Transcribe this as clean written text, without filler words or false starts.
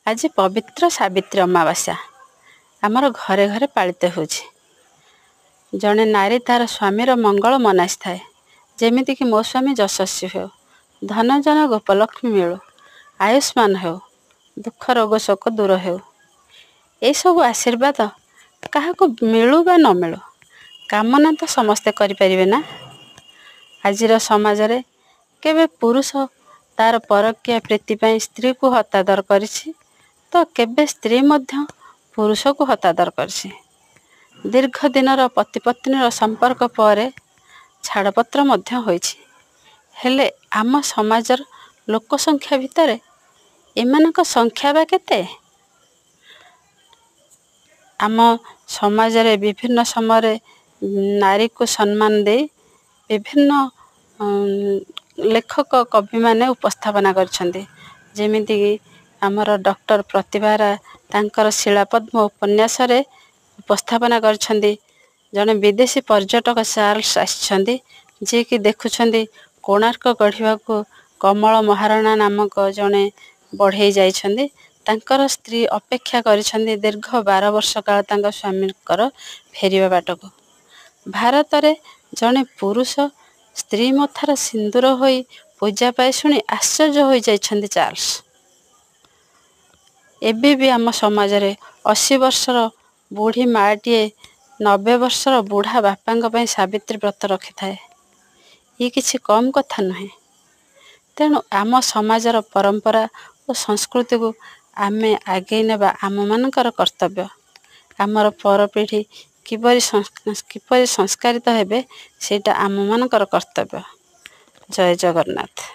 आज पवित्र सावित्री अमावास्या आमर घरे घरे पालित हो जड़े नारी तार स्वामीर मंगल मनासी थाए जेमिति कि मो स्वामी यशस्वी हो धन जन गोपलक्ष्मी मिलू आयुष्मान हो दुख रोग शोक दूर हो ये सब आशीर्वाद क्या मिलू बा न मिलू कामना तो समस्ते करें ना। आज समाज रे केवे पुरुष तार परकिया प्रीति स्त्री को हतादर करिछि तो केबे स्त्री मध्य पुरुष को हतादर करछि। दीर्घ दिनर पति पत्नीर संपर्क पर छाड़पत्र मध्य होइछि हेले आम समाजर लोक संख्या भितर एमानक संख्या बा केते। आम समाज रे विभिन्न समय नारी को सम्मान दे विभिन्न लेखक कवि माने उपस्थापना करछन्ते जेमिति कि आमर डॉक्टर प्रतिभा राय तांकर शिलापद्म उपन्यास रे उपस्थापना करछन्ते। जने विदेशी पर्यटक चार्ल्स आछन्ते जे कि देखुछन्ते कोणार्क गढ़िबा को कमल महाराणा नामक जने बढ़ई जाइछन्ते तांकर स्त्री अपेक्षा करिछन्ते दीर्घ 12 वर्ष काल तांका स्वामीकर फेरिबा बाटको। भारत रे जने पुरुष स्त्री मथार सिंदूर होई पूजा पाए शुणी आश्चर्य हो जाइछन्ते चार्ल्स। एबे भी आम समाज रे 80 वर्षर बुढ़ी माटीए 90 वर्षर बुढ़ा बापा सावित्री व्रत रखि थाए ये किछि कम कथा नुहे। तेणु आम समाजर परंपरा और संस्कृति को आमे आगे नेबा आम मानकर कर्तव्य। आमर पर पीढ़ी किपरि संस्कारित हेबे सेटा आम मानकर कर्तव्य। जय जगन्नाथ।